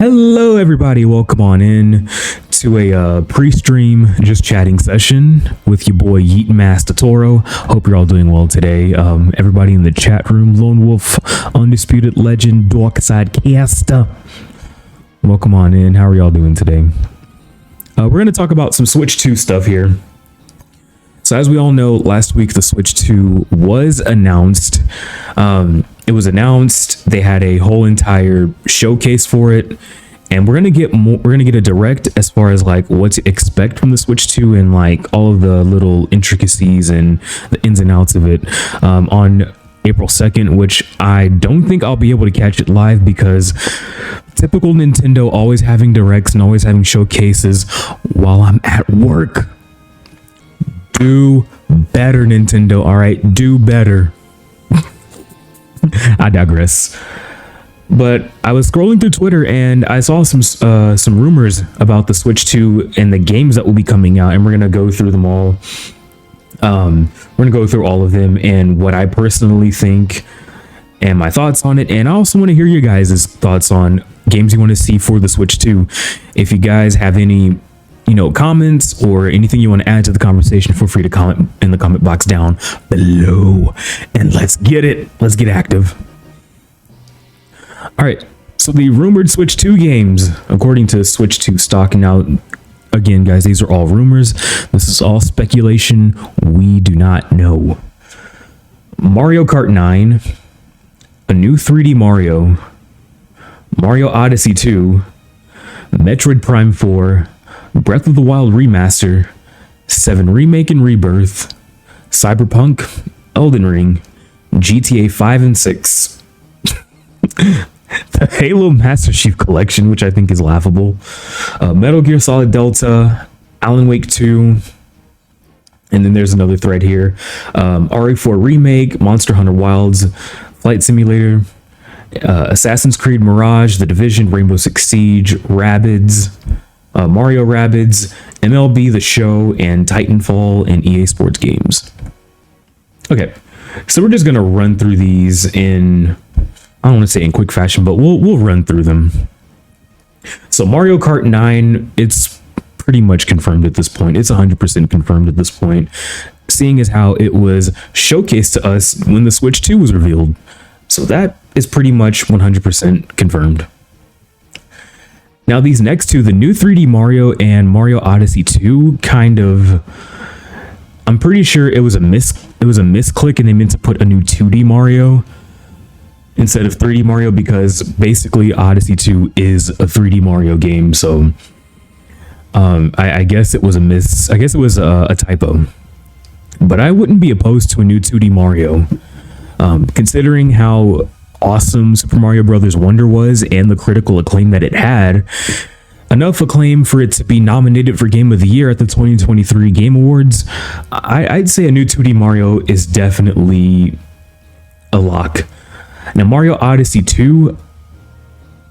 Hello, everybody. Welcome on in to a pre-stream just chatting session with your boy Yeet Master Toro. Hope you're all doing well today. Everybody in the chat room, Lone Wolf, Undisputed Legend, Darkside Caster. Welcome on in. How are y'all doing today? We're going to talk about some Switch 2 stuff here. So as we all know, last week the Switch 2 was announced. It was announced. They had a whole entire showcase for it, and we're gonna get more. We're gonna get a direct as far as like what to expect from the Switch 2 and like all of the little intricacies and the ins and outs of it on April 2nd, which I don't think I'll be able to catch it live because typical Nintendo, always having directs and always having showcases while I'm at work. Do better, Nintendo. All right, do better. I digress. But I was scrolling through Twitter and I saw some rumors about the Switch 2 and the games that will be coming out, and we're gonna go through them all. We're gonna go through all of them and what I personally think and my thoughts on it. And I also want to hear you guys' thoughts on games you want to see for the Switch 2. If you guys have any comments or anything you want to add to the conversation, feel free to comment in the comment box down below, and let's get it. Let's get active. All right. So the rumored Switch 2 games, according to Switch 2 stock, and now again, guys, these are all rumors. This is all speculation. We do not know. Mario Kart 9, a new 3D Mario, Mario Odyssey 2, Metroid Prime 4, Breath of the Wild Remaster, 7 Remake and Rebirth, Cyberpunk, Elden Ring, GTA 5 and 6, the Halo Master Chief Collection, which I think is laughable, Metal Gear Solid Delta, Alan Wake 2, and then there's another thread here, RE4 Remake, Monster Hunter Wilds, Flight Simulator, Assassin's Creed Mirage, The Division, Rainbow Six Siege, Rabbids, Mario Rabbids, MLB The Show, and Titanfall and EA Sports games. Okay, so we're just gonna run through these in, I don't want to say in quick fashion, but we'll run through them. So Mario Kart 9, it's pretty much confirmed at this point. It's 100% confirmed at this point, seeing as how it was showcased to us when the Switch 2 was revealed. So that is pretty much 100% confirmed. Now these next two, the new 3D Mario and Mario Odyssey 2, I'm pretty sure it was a misclick and they meant to put a new 2D Mario instead of 3D Mario, because basically Odyssey 2 is a 3D Mario game. So I guess it was a typo, but I wouldn't be opposed to a new 2D Mario, considering how awesome Super Mario Bros. Wonder was and the critical acclaim that it had. Enough acclaim for it to be nominated for Game of the Year at the 2023 Game Awards. I'd say a new 2D Mario is definitely a lock. Now Mario Odyssey 2,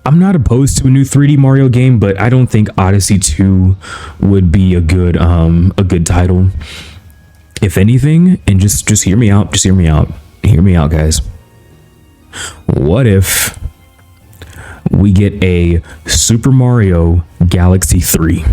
I'm not opposed to a new 3D Mario game, but I don't think Odyssey 2 would be a good title. If anything, and just hear me out, guys. What if we get a Super Mario Galaxy 3?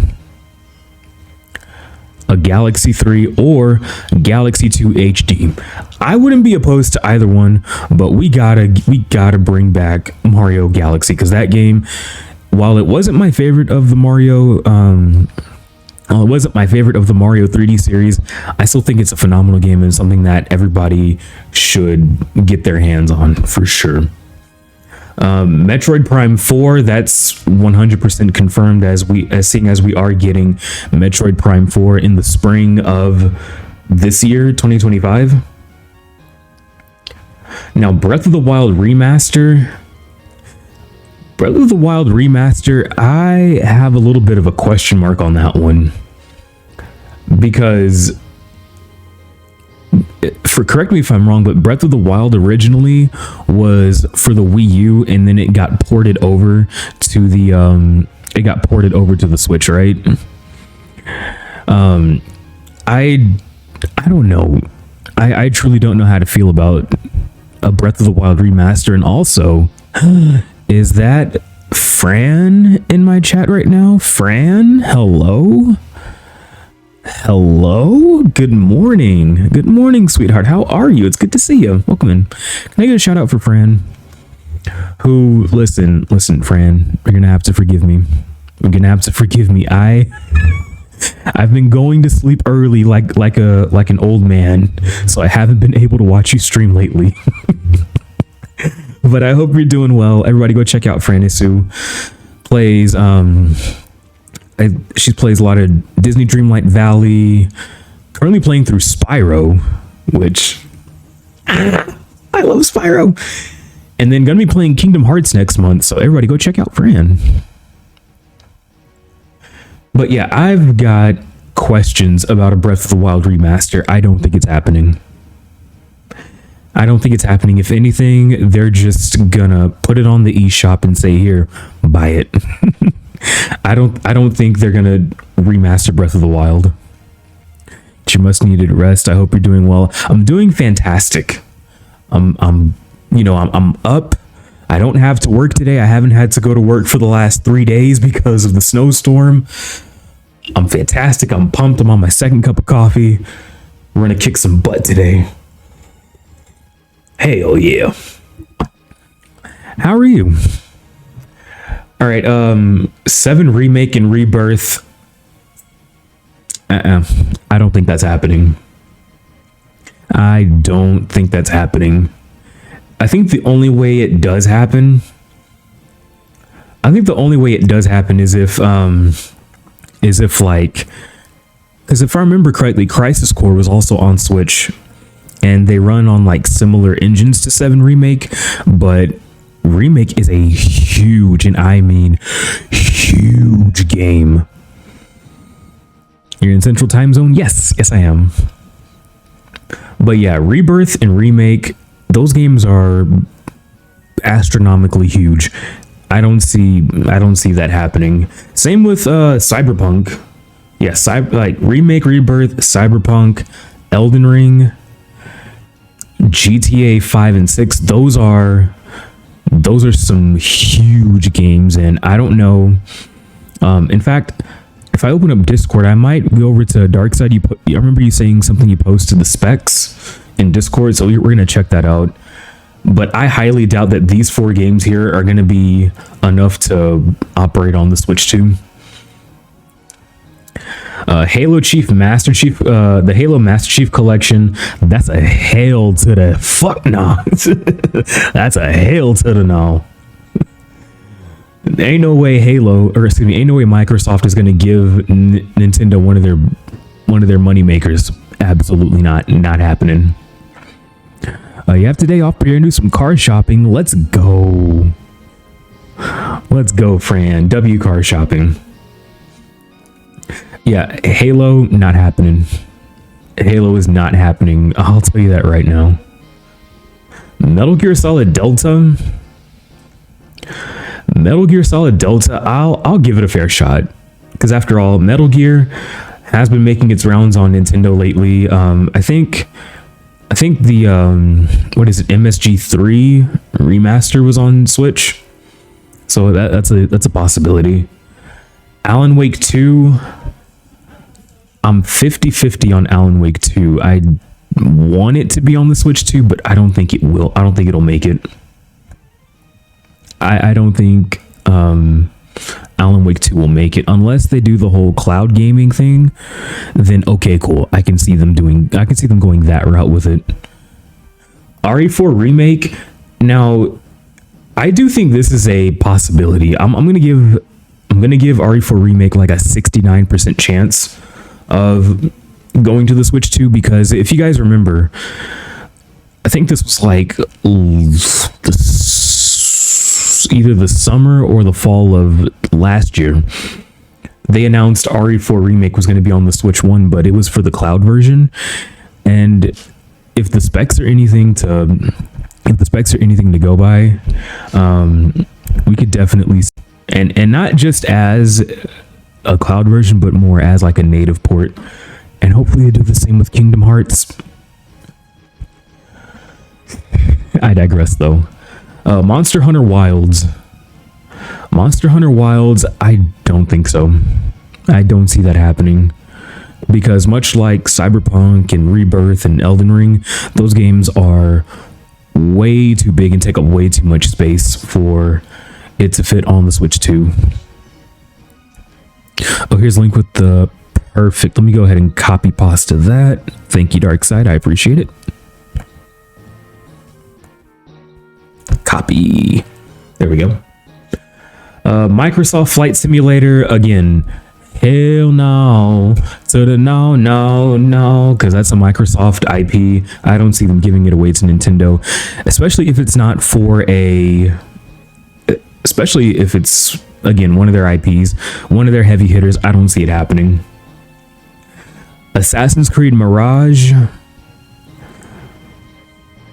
A Galaxy 3 or Galaxy 2 HD. I wouldn't be opposed to either one, but we gotta bring back Mario Galaxy, because that game, while it wasn't my favorite of the Mario 3D series, I still think it's a phenomenal game and something that everybody should get their hands on for sure. Metroid Prime 4, that's 100% confirmed, seeing as we are getting Metroid Prime 4 in the spring of this year, 2025. Now Breath of the Wild Remaster, I have a little bit of a question mark on that one, because correct me if I'm wrong, but Breath of the Wild originally was for the Wii U, and then it got ported over to the Switch, right? I don't know. I truly don't know how to feel about a Breath of the Wild remaster, and also is that Fran in my chat right now? Fran, hello? Hello? Good morning. Good morning, sweetheart. How are you? It's good to see you. Welcome in. Can I get a shout out for Fran? Who, listen, Fran, you're gonna have to forgive me. You're gonna have to forgive me. I've been going to sleep early like an old man, so I haven't been able to watch you stream lately. But I hope you're doing well. Everybody go check out Franisu. Plays she plays a lot of Disney Dreamlight Valley. Currently playing through Spyro, which I love Spyro. And then gonna be playing Kingdom Hearts next month, so everybody go check out Fran. But yeah, I've got questions about a Breath of the Wild remaster. I don't think it's happening. I don't think it's happening. If anything, they're just gonna put it on the eShop and say, here, buy it. I don't think they're gonna remaster Breath of the Wild. You must needed rest. I hope you're doing well. I'm doing fantastic. I'm up. I don't have to work today. I haven't had to go to work for the last 3 days because of the snowstorm. I'm fantastic. I'm pumped. I'm on my second cup of coffee. We're gonna kick some butt today. Hell yeah. How are you? All right, 7 Remake and Rebirth. I don't think that's happening. I don't think that's happening. I think the only way it does happen is if like, because if I remember correctly, Crisis Core was also on Switch, and they run on like similar engines to 7 Remake, but Remake is a huge, and I mean huge game. You're in Central Time Zone? Yes, I am. But yeah, Rebirth and Remake, those games are astronomically huge. I don't see that happening. Same with Cyberpunk. Yeah, like Remake, Rebirth, Cyberpunk, Elden Ring, GTA 5 and 6. Those are some huge games, and I don't know. In fact, if I open up Discord, I might go over to Darkside. I remember you saying something, you posted the specs in Discord, so we're gonna check that out. But I highly doubt that these 4 games here are gonna be enough to operate on the Switch 2. Halo Master Chief, the Halo Master Chief Collection, that's a hail to the fuck no. That's a hail to the no. Ain't no way ain't no way Microsoft is gonna give Nintendo one of their money makers. Absolutely not happening. You have today off, but you're gonna do some car shopping. Let's go. Let's go, Fran. W car shopping. Yeah, Halo, not happening. Halo is not happening. I'll tell you that right now. Metal Gear Solid Delta. I'll give it a fair shot. Because after all, Metal Gear has been making its rounds on Nintendo lately. I think the MSG3 remaster was on Switch. So that's a possibility. Alan Wake 2. I'm 50-50 on Alan Wake 2. I want it to be on the Switch 2, but I don't think it will. I don't think it'll make it. I don't think Alan Wake 2 will make it unless they do the whole cloud gaming thing. Then okay, cool. I can see them going that route with it. RE4 remake. Now, I do think this is a possibility. I'm gonna give RE4 remake like a 69% chance of going to the Switch 2, because if you guys remember, I think this was like either the summer or the fall of last year, they announced RE4 remake was going to be on the Switch 1, but it was for the cloud version. And if the specs are anything to go by, we could definitely, and not just as a cloud version, but more as like a native port. And hopefully they do the same with Kingdom Hearts. I digress though. Monster Hunter Wilds. Monster Hunter Wilds, I don't think so. I don't see that happening. Because much like Cyberpunk and Rebirth and Elden Ring, those games are way too big and take up way too much space for it to fit on the Switch 2. Oh, here's a link with the perfect. Let me go ahead and copy pasta that. Thank you, Darkside. I appreciate it. Copy. There we go. Microsoft Flight Simulator again. Hell no to the no, because that's a Microsoft IP. I don't see them giving it away to Nintendo, especially if it's not for especially if it's, again, one of their IPs, one of their heavy hitters. I don't see it happening. Assassin's Creed Mirage,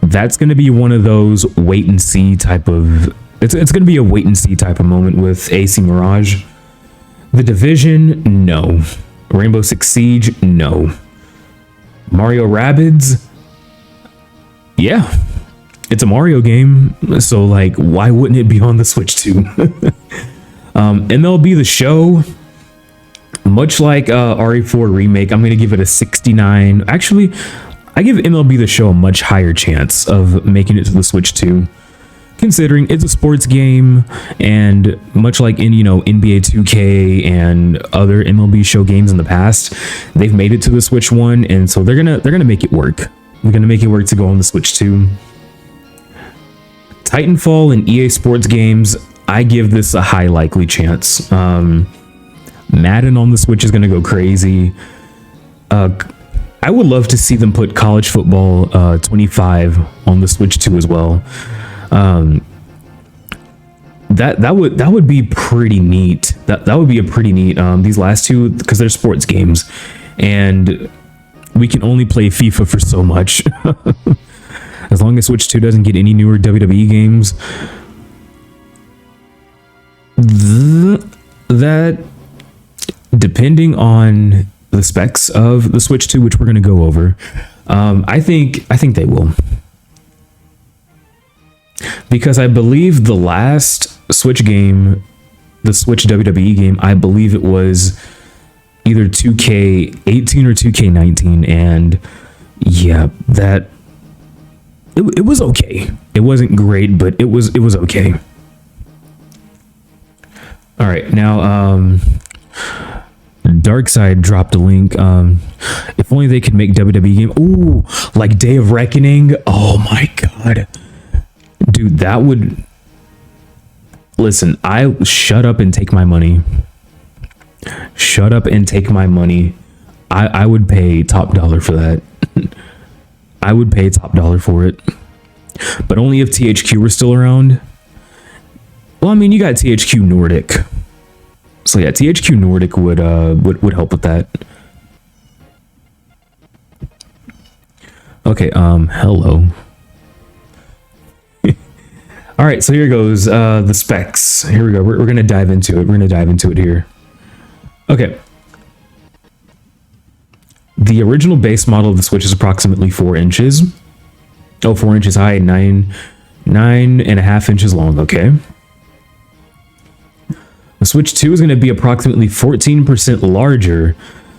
that's going to be one of those wait and see type of, it's going to be a wait and see type of moment with AC Mirage. The Division, no. Rainbow Six Siege, no. Mario Rabbids, yeah, it's a Mario game, so like, why wouldn't it be on the Switch too? MLB The Show, much like RE4 Remake, I'm gonna give it a 69. Actually, I give MLB The Show a much higher chance of making it to the Switch 2. Considering it's a sports game, and much like in, you know, NBA 2K and other MLB Show games in the past, they've made it to the Switch 1, and so they're gonna make it work. They're gonna make it work to go on the Switch 2. Titanfall and EA Sports games, I give this a high likely chance. Madden on the Switch is gonna go crazy. I would love to see them put College Football 25 on the Switch 2 as well. That would be pretty neat. That would be a pretty neat. These last two, because they're sports games, and we can only play FIFA for so much. As long as Switch 2 doesn't get any newer WWE games, that, depending on the specs of the Switch 2, which we're going to go over, I think they will. Because I believe the last Switch game, the Switch WWE game, I believe it was either 2K18 or 2K19, and yeah, that it was okay. It wasn't great, but it was okay. All right, now Darkside dropped a link. If only they could make WWE game. Ooh, like Day of Reckoning. Oh my god. Dude, that would... Listen, I shut up and take my money. Shut up and take my money. I would pay top dollar for that. I would pay top dollar for it. But only if THQ were still around. Well, I mean, you got THQ Nordic. So yeah, THQ Nordic would help with that. Okay, hello. All right, so here goes the specs. Here we go. We're going to dive into it. We're going to dive into it here. Okay. The original base model of the Switch is approximately 4 inches. Oh, 4 inches high, 9.5 inches long. Okay. The Switch 2 is going to be approximately 14% larger.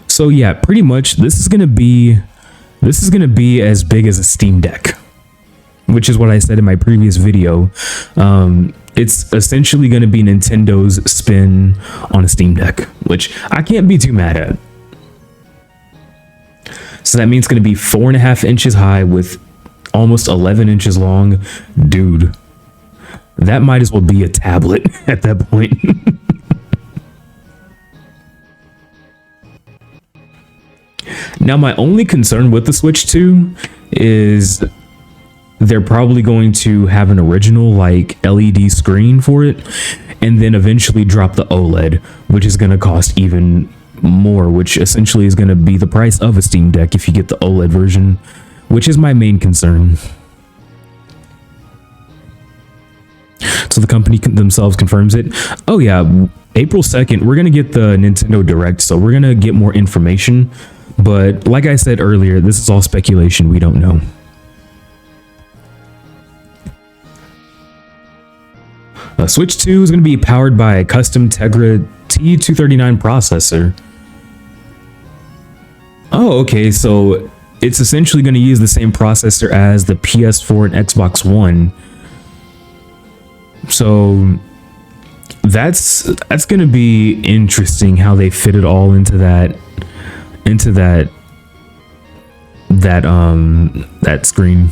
So yeah, pretty much this is going to be as big as a Steam Deck, which is what I said in my previous video. It's essentially going to be Nintendo's spin on a Steam Deck, which I can't be too mad at. So that means it's going to be 4.5 inches high with almost 11 inches long. Dude, that might as well be a tablet at that point. Now, my only concern with the Switch 2 is they're probably going to have an original like LED screen for it, and then eventually drop the OLED, which is going to cost even more, which essentially is going to be the price of a Steam Deck if you get the OLED version, which is my main concern. So the company themselves confirms it. Oh yeah, April 2nd, we're going to get the Nintendo Direct, so we're going to get more information. But like I said earlier, this is all speculation. We don't know. Switch 2 is going to be powered by a custom Tegra T239 processor. Oh, okay, so it's essentially going to use the same processor as the PS4 and Xbox One. So that's going to be interesting how they fit it all into that screen.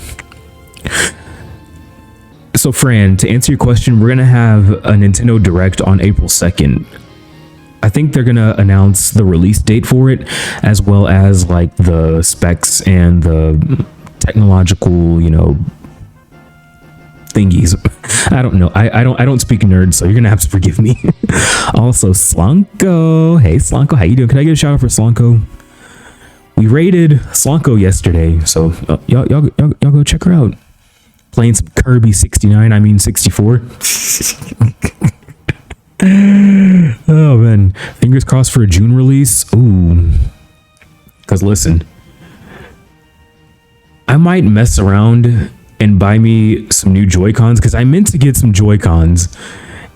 So Fran, to answer your question, we're gonna have a Nintendo Direct on April 2nd. I think they're gonna announce the release date for it, as well as like the specs and the technological, you know, thingies. I don't know. I don't speak nerd, so you're gonna have to forgive me. Also, Slonko. Hey Slonko, how you doing? Can I get a shout out for Slonko? We raided Slonko yesterday, so y'all go check her out. Playing some Kirby 64. Oh man, fingers crossed for a June release. Ooh, because listen, I might mess around and buy me some new Joy-Cons, because I meant to get some Joy-Cons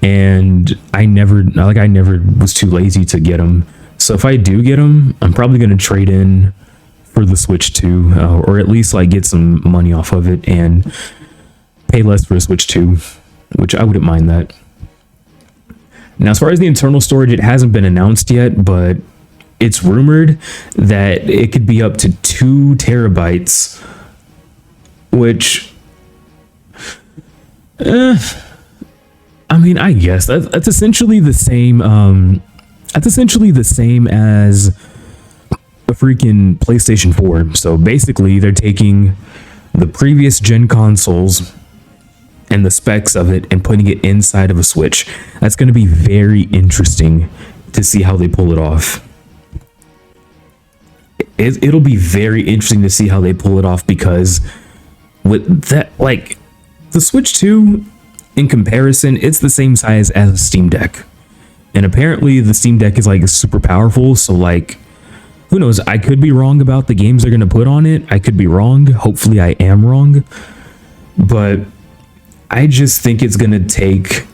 and I never was too lazy to get them. So if I do get them, I'm probably going to trade in for the Switch 2, or at least like get some money off of it and pay less for a Switch 2, which I wouldn't mind that. Now, as far as the internal storage, it hasn't been announced yet, but it's rumored that it could be up to 2 terabytes, which, I mean, I guess that's essentially the same. That's essentially the same as a freaking PlayStation 4. So basically, they're taking the previous gen consoles and the specs of it and putting it inside of a Switch. That's going to be very interesting to see how they pull it off. It'll be very interesting to see how they pull it off, because with that, like, the Switch 2, in comparison, it's the same size as a Steam Deck. And apparently the Steam Deck is like super powerful, so like, who knows? I could be wrong about the games they're going to put on it. I could be wrong. Hopefully I am wrong. But I just think it's going to take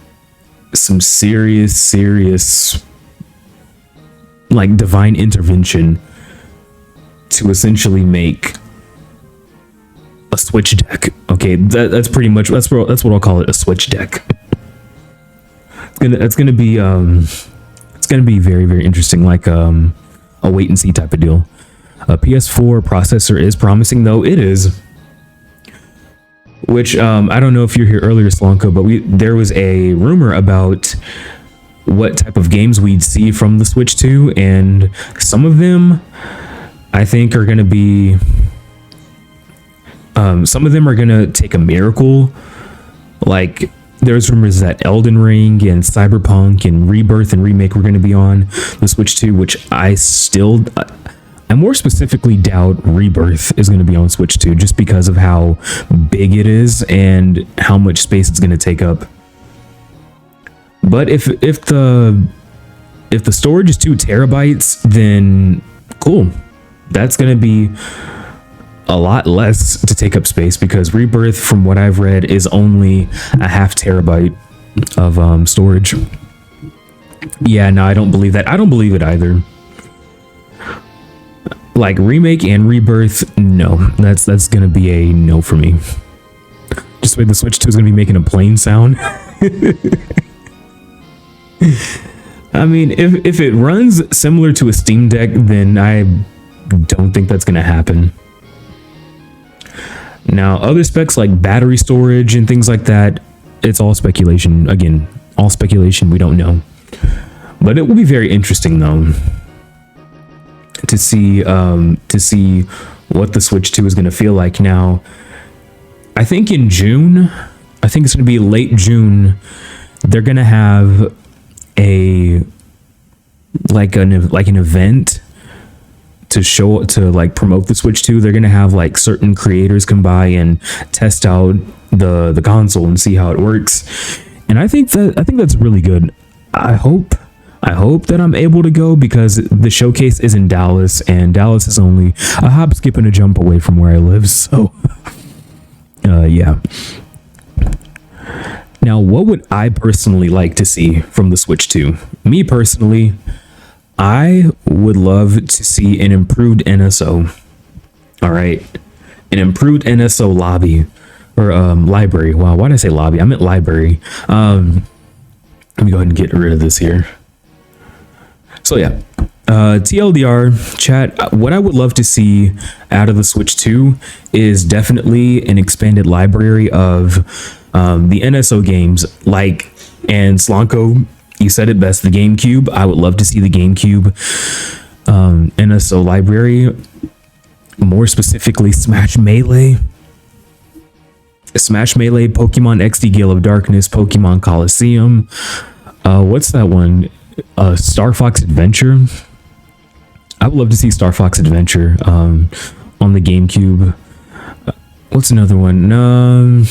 some serious like divine intervention to essentially make a Switch deck. Okay, that's pretty much that's what I'll call it, a Switch deck. It's gonna be very, very interesting, like a wait and see type of deal. A PS4 processor is promising, though. It is. Which I don't know if you're here earlier, Slonko, but there was a rumor about what type of games we'd see from the Switch 2, and some of them I think are gonna be some of them are gonna take a miracle. Like, there's rumors that Elden Ring and Cyberpunk and Rebirth and Remake were going to be on the Switch 2, which I more specifically doubt Rebirth is going to be on Switch 2, just because of how big it is and how much space it's going to take up. But if the storage is 2 terabytes, then cool. That's going to be a lot less to take up space, because Rebirth, from what I've read, is only a 0.5 terabyte of storage. Yeah, no, I don't believe that. I don't believe it either. Like, Remake and Rebirth, no. That's gonna be a no for me. Just the way the Switch 2 is gonna be making a plane sound. I mean, if it runs similar to a Steam Deck, then I don't think that's gonna happen. Now, other specs like battery storage and things like that, it's all speculation. Again, all speculation, we don't know. But it will be very interesting, though, to see what the Switch 2 is going to feel like. Now, I think in June, I think it's going to be late June, they're going to have an event to like promote the Switch 2. They're gonna have like certain creators come by and test out the console and see how it works. And I think that's really good. I hope that I'm able to go, because the showcase is in Dallas, and Dallas is only a hop, skip, and a jump away from where I live. So yeah. Now, what would I personally like to see from the Switch 2? Me personally, I would love to see an improved NSO. All right. An improved NSO lobby or library. Wow, why did I say lobby? I meant library. Let me go ahead and get rid of this here. So yeah, TLDR chat, what I would love to see out of the Switch 2 is definitely an expanded library of the NSO games, and Slanko, you said it best, the GameCube. I would love to see the GameCube NSO library, more specifically Smash Melee, Pokemon XD Gale of Darkness, Pokemon Coliseum. What's that one? Star Fox Adventure. I would love to see Star Fox Adventure on the GameCube. What's another one?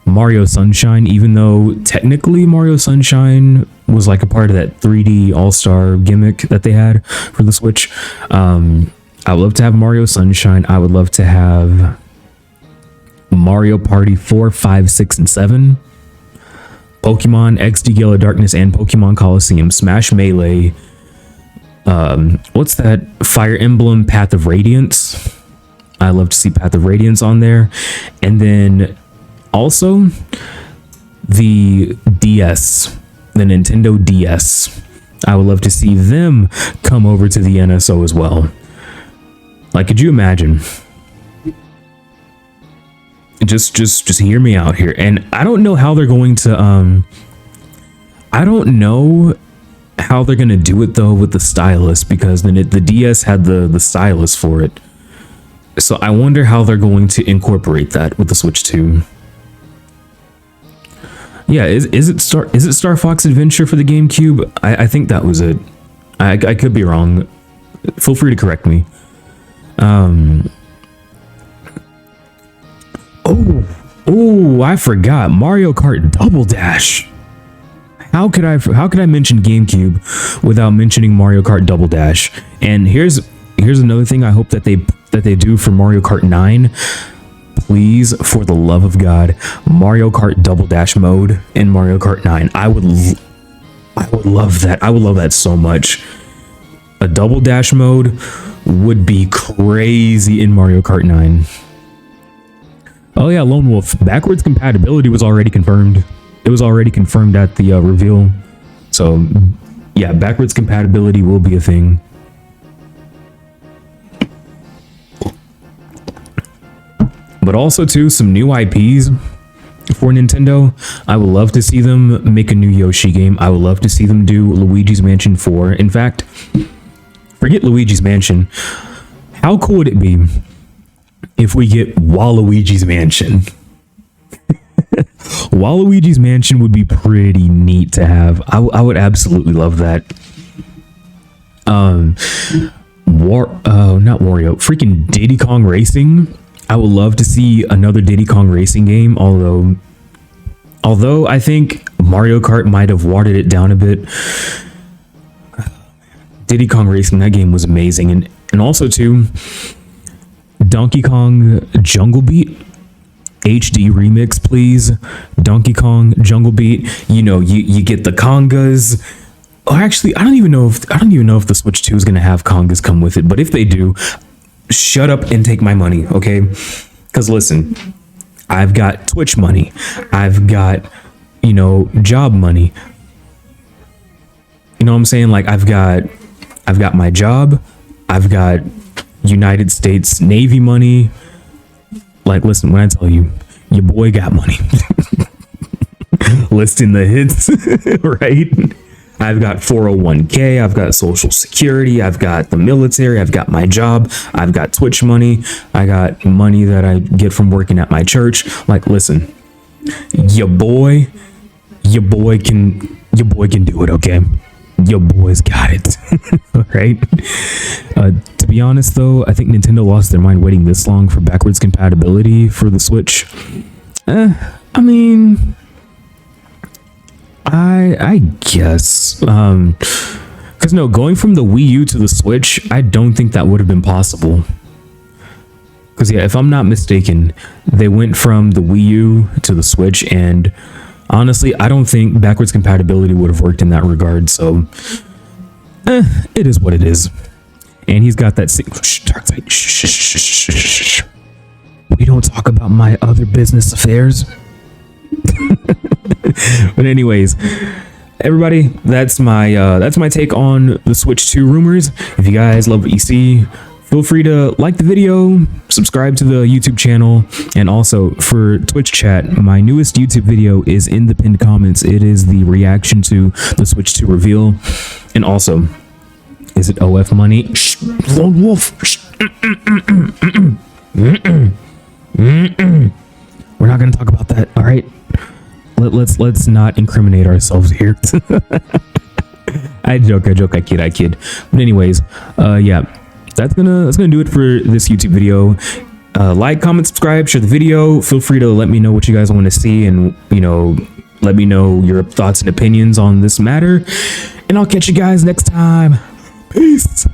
Mario Sunshine, even though technically Mario Sunshine was like a part of that 3D All-Star gimmick that they had for the Switch. I would love to have Mario Sunshine. I would love to have Mario Party 4, 5, 6, and 7. Pokemon XD Gale of Darkness and Pokemon Coliseum. Smash Melee. What's that? Fire Emblem Path of Radiance. I love to see Path of Radiance on there. And then also the DS, the Nintendo DS. I would love to see them come over to the NSO as well. Like, could you imagine? Just hear me out here. And I don't know how they're going to I don't know how they're gonna do it though with the stylus, because the DS had the stylus for it. So I wonder how they're going to incorporate that with the Switch 2. Yeah, is it Star Fox Adventure for the GameCube? I think that was it. I could be wrong. Feel free to correct me. Oh, I forgot Mario Kart Double Dash. How could I mention GameCube without mentioning Mario Kart Double Dash? And here's another thing I hope that they do for Mario Kart 9. Please, for the love of God, Mario Kart Double Dash mode in Mario Kart 9. I would love that. I would love that so much. A Double Dash mode would be crazy in Mario Kart 9. Oh yeah, Lone Wolf. Backwards compatibility was already confirmed. It was already confirmed at the reveal. So yeah, backwards compatibility will be a thing. But also too, some new IPs for Nintendo. I would love to see them make a new Yoshi game. I would love to see them do Luigi's Mansion 4. In fact, forget Luigi's Mansion. How cool would it be if we get Waluigi's Mansion? Waluigi's Mansion would be pretty neat to have. I would absolutely love that. Not Wario, freaking Diddy Kong Racing. I would love to see another Diddy Kong Racing game, although I think Mario Kart might have watered it down a bit. Diddy Kong Racing, that game was amazing. And also too, Donkey Kong Jungle Beat HD remix, please. Donkey Kong Jungle Beat. You know, you get the congas. Oh, actually, I don't even know if the Switch 2 is gonna have congas come with it. But if they do, shut up and take my money, okay? Because listen, I've got Twitch money. I've got, job money. You know what I'm saying? Like, I've got my job. I've got United States Navy money. Like, listen, when I tell you, your boy got money. Listing the hits, right? I've got 401k, I've got Social Security, I've got the military, I've got my job, I've got Twitch money, I got money that I get from working at my church. Like, listen, your boy can do it, okay? Your boy's got it. Right? To be honest though, I think Nintendo lost their mind waiting this long for backwards compatibility for the Switch. I guess, because no, going from the Wii U to the Switch, I don't think that would have been possible. Because yeah, if I'm not mistaken, they went from the Wii U to the Switch, and honestly, I don't think backwards compatibility would have worked in that regard. So, it is what it is. And he's got that dark side. We don't talk about my other business affairs. But anyways, everybody, that's my take on the Switch 2 rumors. If you guys love what you see, feel free to like the video, subscribe to the YouTube channel, and also for Twitch chat, my newest YouTube video is in the pinned comments. It is the reaction to the Switch 2 reveal. And also, is it OF money? Shh, Lone Wolf. We're not gonna talk about that, all right? Let's not incriminate ourselves here. I joke, I kid. But anyways, yeah, that's gonna do it for this YouTube video. Like, comment, subscribe, share the video. Feel free to let me know what you guys want to see, and let me know your thoughts and opinions on this matter. And I'll catch you guys next time. Peace.